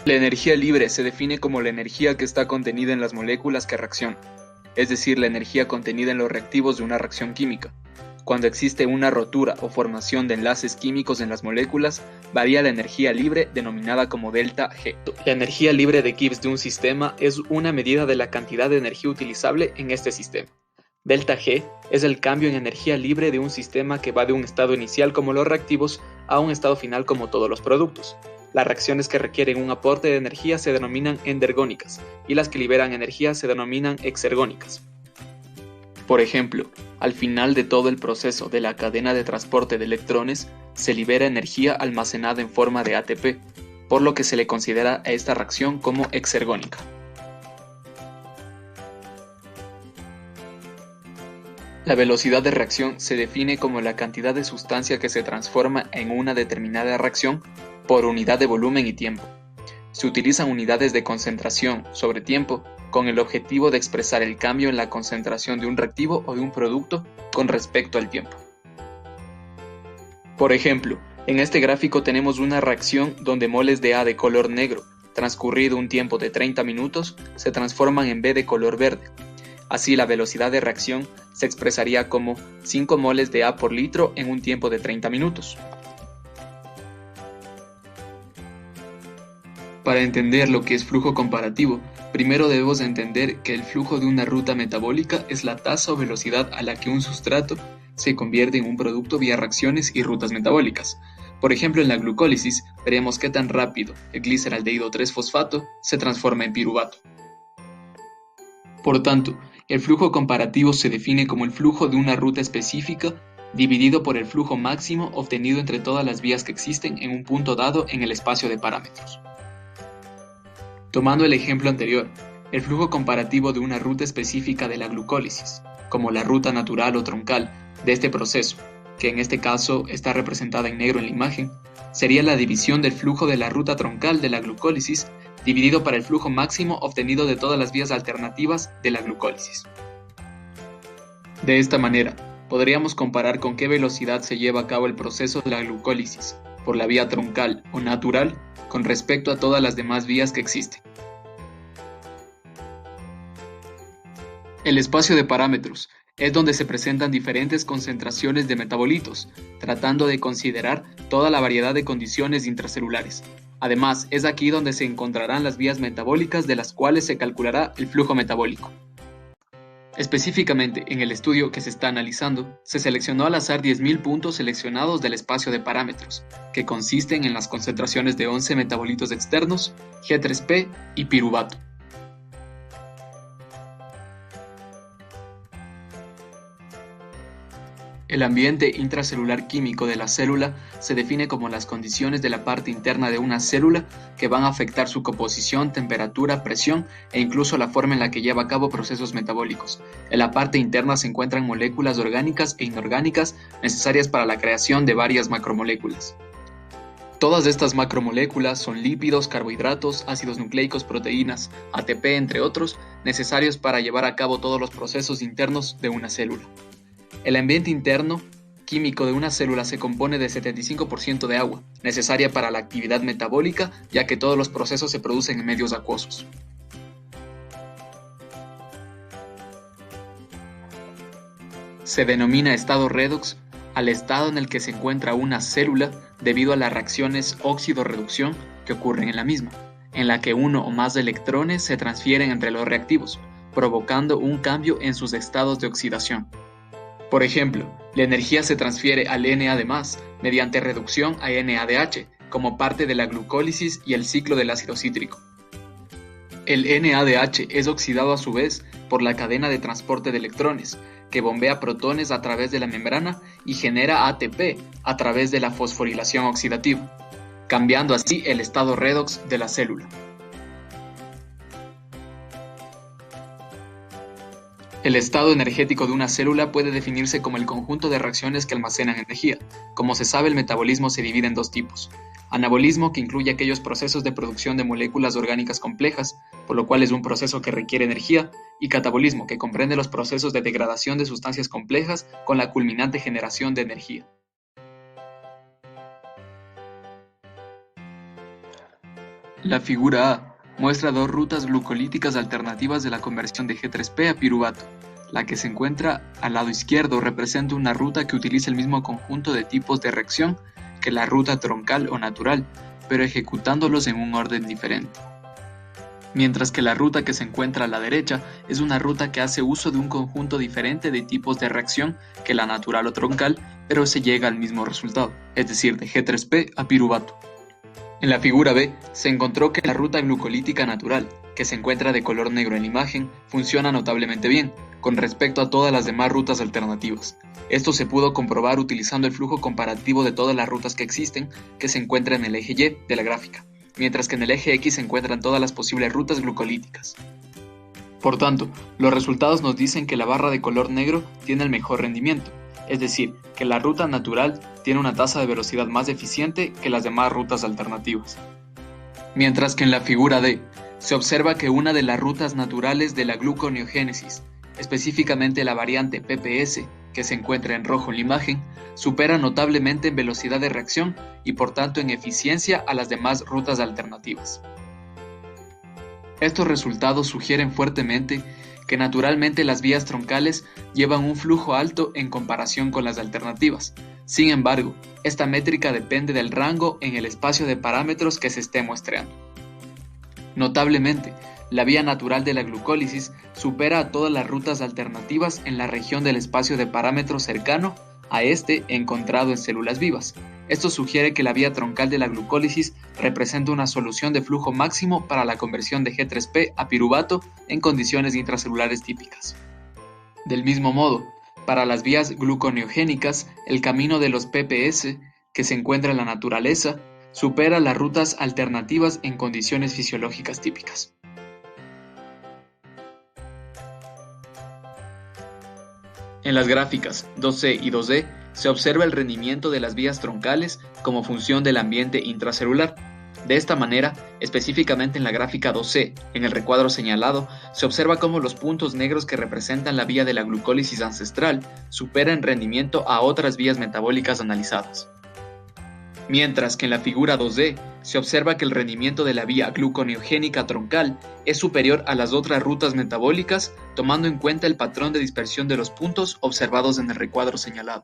La energía libre se define como la energía que está contenida en las moléculas que reaccionan, es decir, la energía contenida en los reactivos de una reacción química. Cuando existe una rotura o formación de enlaces químicos en las moléculas, varía la energía libre denominada como delta G. La energía libre de Gibbs de un sistema es una medida de la cantidad de energía utilizable en este sistema. Delta G es el cambio en energía libre de un sistema que va de un estado inicial como los reactivos a un estado final como todos los productos. Las reacciones que requieren un aporte de energía se denominan endergónicas y las que liberan energía se denominan exergónicas. Por ejemplo, al final de todo el proceso de la cadena de transporte de electrones, se libera energía almacenada en forma de ATP, por lo que se le considera a esta reacción como exergónica. La velocidad de reacción se define como la cantidad de sustancia que se transforma en una determinada reacción por unidad de volumen y tiempo. Se utilizan unidades de concentración sobre tiempo con el objetivo de expresar el cambio en la concentración de un reactivo o de un producto con respecto al tiempo. Por ejemplo, en este gráfico tenemos una reacción donde moles de A de color negro, transcurrido un tiempo de 30 minutos, se transforman en B de color verde. Así la velocidad de reacción se expresaría como 5 moles de A por litro en un tiempo de 30 minutos. Para entender lo que es flujo comparativo, primero debemos entender que el flujo de una ruta metabólica es la tasa o velocidad a la que un sustrato se convierte en un producto vía reacciones y rutas metabólicas. Por ejemplo, en la glucólisis veremos qué tan rápido el gliceraldehído 3-fosfato se transforma en piruvato. Por tanto, el flujo comparativo se define como el flujo de una ruta específica dividido por el flujo máximo obtenido entre todas las vías que existen en un punto dado en el espacio de parámetros. Tomando el ejemplo anterior, el flujo comparativo de una ruta específica de la glucólisis, como la ruta natural o troncal de este proceso, que en este caso está representada en negro en la imagen, sería la división del flujo de la ruta troncal de la glucólisis dividido para el flujo máximo obtenido de todas las vías alternativas de la glucólisis. De esta manera, podríamos comparar con qué velocidad se lleva a cabo el proceso de la glucólisis, por la vía troncal o natural, con respecto a todas las demás vías que existen. El espacio de parámetros es donde se presentan diferentes concentraciones de metabolitos, tratando de considerar toda la variedad de condiciones intracelulares. Además, es aquí donde se encontrarán las vías metabólicas de las cuales se calculará el flujo metabólico. Específicamente, en el estudio que se está analizando, se seleccionó al azar 10.000 puntos seleccionados del espacio de parámetros, que consisten en las concentraciones de 11 metabolitos externos, G3P y piruvato. El ambiente intracelular químico de la célula se define como las condiciones de la parte interna de una célula que van a afectar su composición, temperatura, presión e incluso la forma en la que lleva a cabo procesos metabólicos. En la parte interna se encuentran moléculas orgánicas e inorgánicas necesarias para la creación de varias macromoléculas. Todas estas macromoléculas son lípidos, carbohidratos, ácidos nucleicos, proteínas, ATP, entre otros, necesarios para llevar a cabo todos los procesos internos de una célula. El ambiente interno químico de una célula se compone de 75% de agua, necesaria para la actividad metabólica, ya que todos los procesos se producen en medios acuosos. Se denomina estado redox al estado en el que se encuentra una célula debido a las reacciones óxido-reducción que ocurren en la misma, en la que uno o más electrones se transfieren entre los reactivos, provocando un cambio en sus estados de oxidación. Por ejemplo, la energía se transfiere al NA+ mediante reducción a NADH como parte de la glucólisis y el ciclo del ácido cítrico. El NADH es oxidado a su vez por la cadena de transporte de electrones, que bombea protones a través de la membrana y genera ATP a través de la fosforilación oxidativa, cambiando así el estado redox de la célula. El estado energético de una célula puede definirse como el conjunto de reacciones que almacenan energía. Como se sabe, el metabolismo se divide en dos tipos. Anabolismo, que incluye aquellos procesos de producción de moléculas orgánicas complejas, por lo cual es un proceso que requiere energía, y catabolismo, que comprende los procesos de degradación de sustancias complejas con la culminante generación de energía. La figura A muestra dos rutas glucolíticas alternativas de la conversión de G3P a piruvato. La que se encuentra al lado izquierdo representa una ruta que utiliza el mismo conjunto de tipos de reacción que la ruta troncal o natural, pero ejecutándolos en un orden diferente. Mientras que la ruta que se encuentra a la derecha es una ruta que hace uso de un conjunto diferente de tipos de reacción que la natural o troncal, pero se llega al mismo resultado, es decir, de G3P a piruvato. En la figura B se encontró que la ruta glucolítica natural, que se encuentra de color negro en la imagen, funciona notablemente bien, con respecto a todas las demás rutas alternativas. Esto se pudo comprobar utilizando el flujo comparativo de todas las rutas que existen, que se encuentra en el eje Y de la gráfica, mientras que en el eje X se encuentran todas las posibles rutas glucolíticas. Por tanto, los resultados nos dicen que la barra de color negro tiene el mejor rendimiento, es decir, que la ruta natural tiene una tasa de velocidad más eficiente que las demás rutas alternativas. Mientras que en la figura D se observa que una de las rutas naturales de la gluconeogénesis, específicamente la variante PPS, que se encuentra en rojo en la imagen, supera notablemente en velocidad de reacción y por tanto en eficiencia a las demás rutas alternativas. Estos resultados sugieren fuertemente que naturalmente las vías troncales llevan un flujo alto en comparación con las alternativas. Sin embargo, esta métrica depende del rango en el espacio de parámetros que se esté muestreando. Notablemente, la vía natural de la glucólisis supera a todas las rutas alternativas en la región del espacio de parámetros cercano a este encontrado en células vivas. Esto sugiere que la vía troncal de la glucólisis representa una solución de flujo máximo para la conversión de G3P a piruvato en condiciones intracelulares típicas. Del mismo modo, para las vías gluconeogénicas, el camino de los PPS, que se encuentra en la naturaleza, supera las rutas alternativas en condiciones fisiológicas típicas. En las gráficas 2C y 2D se observa el rendimiento de las vías troncales como función del ambiente intracelular. De esta manera, específicamente en la gráfica 2C, en el recuadro señalado, se observa cómo los puntos negros que representan la vía de la glucólisis ancestral superan en rendimiento a otras vías metabólicas analizadas. Mientras que en la figura 2D se observa que el rendimiento de la vía gluconeogénica troncal es superior a las otras rutas metabólicas, tomando en cuenta el patrón de dispersión de los puntos observados en el recuadro señalado.